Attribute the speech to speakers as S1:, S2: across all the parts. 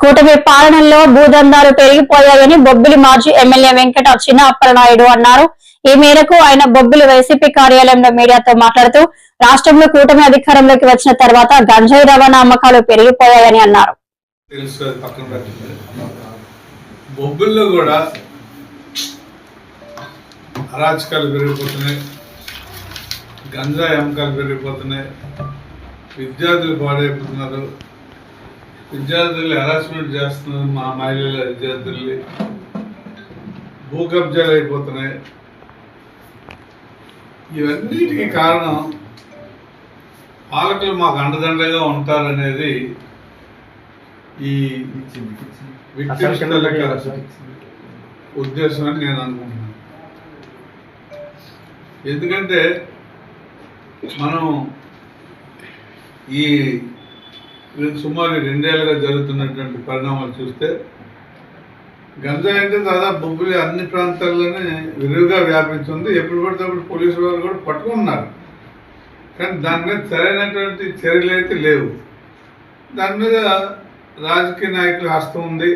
S1: కూటమి పాలనలో భూదందాలు పెరిగిపోయాయని బొబ్బిలి మాజీ ఎమ్మెల్యే వెంకట చిన్న అప్పలనాయుడు అన్నారు. ఈ మేరకు ఆయన బొబ్బిలి వైసీపీ కార్యాలయంలో మీడియాతో మాట్లాడుతూ రాష్ట్రంలో కూటమి అధికారంలోకి వచ్చిన తర్వాత గంజాయి రవాణా అమ్మకాలు పెరిగిపోయాయని అన్నారు.
S2: బొబ్బిల్లో కూడా అరాచకాలు పెరిగిపోతున్నాయి, గంజాయి అమ్మకాలు పెరిగిపోతున్నాయి, విద్యార్థులు పాడైపోతున్నారు, విద్యార్థులు హెరాస్మెంట్ చేస్తున్నారు, మా మహిళల విద్యార్థుల్ని భూ కబ్జాలు అయిపోతున్నాయి. ఇవన్నిటికీ కారణం పాలకులు మాకు అండదండగా ఉంటారనేది ఈ ఉద్దేశం అని నేను అనుకుంటున్నాను. ఎందుకంటే మనం ఈ సుమారు 2 ఏళ్ళుగా జరుగుతున్నటువంటి పరిణామాలు చూస్తే గంజాయి అంటే దాదాపు బొబ్బిలి అన్ని ప్రాంతాల్లోనే విరివిగా వ్యాపించింది. ఎప్పుడు పడితే అప్పుడు పోలీసు వారు కూడా పట్టుకున్నారు, కానీ దాని మీద సరైనటువంటి చర్యలు అయితే లేవు. దాని మీద రాజకీయ నాయకుల హస్తం ఉంది.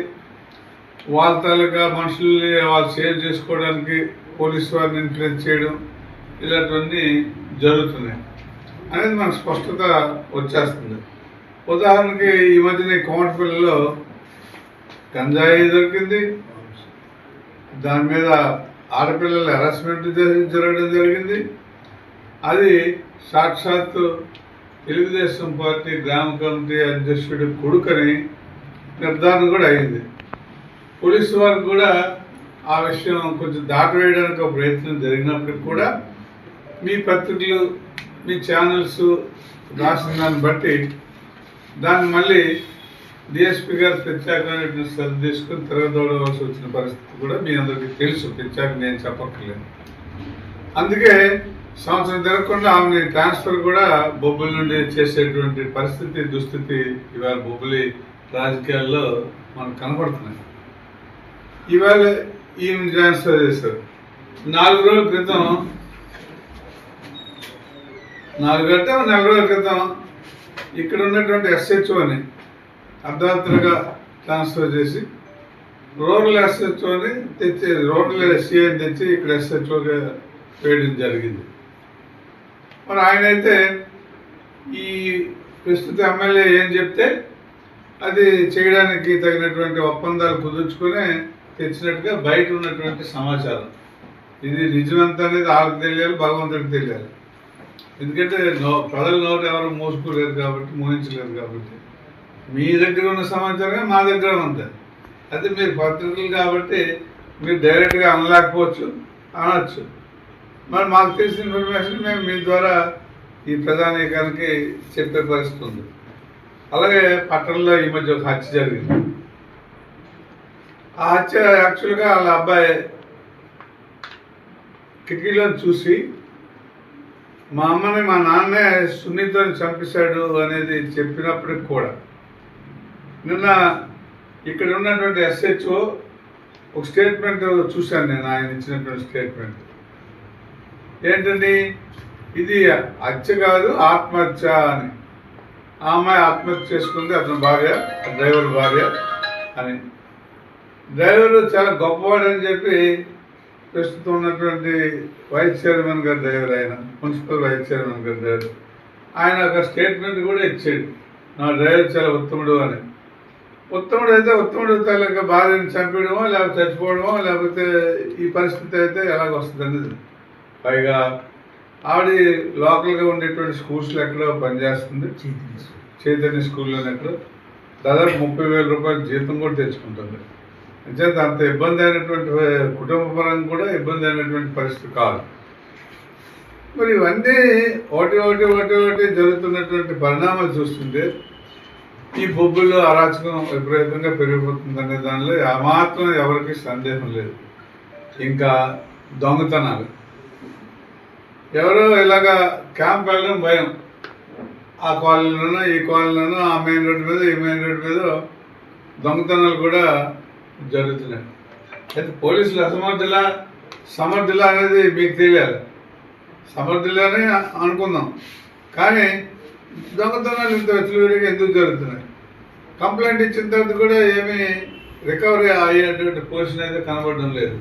S2: వాళ్ళ తాలూకా మనుషుల్ని వాళ్ళు సేవ్ చేసుకోవడానికి పోలీసు వారిని ఇన్ఫ్లుయెన్స్ చేయడం ఇలాంటివన్నీ జరుగుతున్నాయి అనేది మనకు స్పష్టత వచ్చేస్తుంది. ఉదాహరణకి ఈ మధ్యన కోమటిపల్లిలో గంజాయి దొరికింది, దాని మీద ఆడపిల్లల హెరాస్మెంట్ జరగడం జరిగింది. అది సాక్షాత్తు తెలుగుదేశం పార్టీ గ్రామ కమిటీ అధ్యక్షుడి కొడుకని నిర్ధారణ కూడా అయింది. పోలీసు వారికి కూడా ఆ విషయం కొంచెం దాటవేయడానికి ఒక ప్రయత్నం జరిగినప్పటికి కూడా మీ పత్రికలు, మీ ఛానల్స్ రాసిన దాన్ని బట్టి దాన్ని మళ్ళీ డిఎస్పీ గారు ప్రత్యేకమైన శ్రద్ధ తీసుకుని తిరగదోడవలసి వచ్చిన పరిస్థితి కూడా మీ అందరికీ తెలుసు, ప్రత్యేక నేను చెప్పక్కర్లేదు. అందుకే సంవత్సరం తిరగకుండా ఆమెని ట్రాన్స్ఫర్ కూడా బొబ్బిలి నుండి చేసేటువంటి పరిస్థితి, దుస్థితి ఇవాళ బొబ్బిలి రాజకీయాల్లో మనకు కనపడుతున్నాయి. ఇవాళ ఈమెను ట్రాన్స్ఫర్ చేశారు. 4 రోజుల క్రితం, 4 రోజుల క్రితం ఇక్కడ ఉన్నటువంటి ఎస్హెచ్ఓని అర్ధరాత్రిగా ట్రాన్స్ఫర్ చేసి రూరల్ ఎస్హెచ్ఓని తెచ్చి, రూరల్ ఎస్సీఐని తెచ్చి ఇక్కడ ఎస్హెచ్ఓగా వేయడం జరిగింది. మరి ఆయన అయితే ఈ ప్రస్తుత ఎమ్మెల్యే ఏం చెప్తే అది చేయడానికి తగినటువంటి ఒప్పందాలు కుదుర్చుకొని తెచ్చినట్టుగా బయట ఉన్నటువంటి సమాచారం. ఇది నిజమంతా అనేది వాళ్ళకి తెలియాలి, భగవంతుడికి తెలియాలి. ఎందుకంటే ప్రజల నోటు ఎవరు మోసుకోలేరు కాబట్టి, మోహించలేరు కాబట్టి మీ దగ్గర ఉన్న సమాచారమే మా దగ్గర ఉంది. అయితే మీరు పత్రికలు కాబట్టి మీరు డైరెక్ట్గా అనలేకపోవచ్చు, అనవచ్చు. మరి మాకు తెలిసిన ఇన్ఫర్మేషన్ మేము మీ ద్వారా ఈ ప్రధానికానికి చెప్పే పరిస్థితి ఉంది. అలాగే పట్టణంలో ఈ మధ్య ఒక హత్య జరిగింది. ఆ హత్య యాక్చువల్గా వాళ్ళ అబ్బాయి కిటికీలో చూసి మా అమ్మని మా నాన్నే సున్నితోని చంపేశాడు అనేది చెప్పినప్పటికి కూడా నిన్న ఇక్కడ ఉన్నటువంటి ఎస్హెచ్ఓ ఒక స్టేట్మెంట్ చూశాను నేను, ఆయన ఇచ్చినటువంటి స్టేట్మెంట్ ఏంటండి, ఇది హత్య కాదు ఆత్మహత్య అని. ఆ అమ్మాయి ఆత్మహత్య చేసుకుంది, అతని భార్య, డ్రైవర్ భార్య అని. డ్రైవర్ చాలా గొప్పవాడని చెప్పి ప్రస్తుతం ఉన్నటువంటి వైస్ చైర్మన్ గారు డ్రైవర్, ఆయన మున్సిపల్ వైస్ చైర్మన్ గారు డ్రైవర్, ఆయన ఒక స్టేట్మెంట్ కూడా ఇచ్చాడు, నా డ్రైవర్ చాలా ఉత్తముడు అని. ఉత్తముడు అయితే ఉత్తముడు తాలూకా భార్యను చంపడమో లేకపోతే చచ్చిపోవడమో లేకపోతే ఈ పరిస్థితి అయితే ఎలాగొస్తుంది అనేది. పైగా ఆవిడ లోకల్గా ఉండేటువంటి స్కూల్స్లో ఎక్కడో పనిచేస్తుంది, చైతన్య స్కూల్లోనే ఎక్కడో దాదాపు 30,000 రూపాయల జీతం కూడా తెచ్చుకుంటుంది. అంచేత అంత ఇబ్బంది అయినటువంటి కుటుంబ పరంగా కూడా ఇబ్బంది అయినటువంటి పరిస్థితి కాదు. మరి ఇవన్నీ ఒకటి జరుగుతున్నటువంటి పరిణామాలు చూస్తుంటే ఈ బొబ్బుల్లో అరాచకం విపరీతంగా పెరిగిపోతుందనే దానిలో ఏమాత్రం ఎవరికి సందేహం లేదు. ఇంకా దొంగతనాలు, ఎవరో ఇలాగా క్యాంప్ వెళ్ళడం భయం, ఆ కాలనీలోనో ఈ కాలనీలోనో ఆ మెయిన్ రోడ్డు మీద ఈ మెయిన్ రోడ్డు మీద దొంగతనాలు కూడా జరుగుతున్నాయి. అయితే పోలీసులు సమర్థులా అనేది మీకు తెలియాలి, సమర్థులనే అనుకుందాం. కానీ దొంగతనాలు ఇంత వెచ్చలవిడిగా ఎందుకు జరుగుతున్నాయి? కంప్లైంట్ ఇచ్చిన తర్వాత కూడా ఏమీ రికవరీ అయ్యేటువంటి పొజిషన్ అయితే కనబడడం లేదు.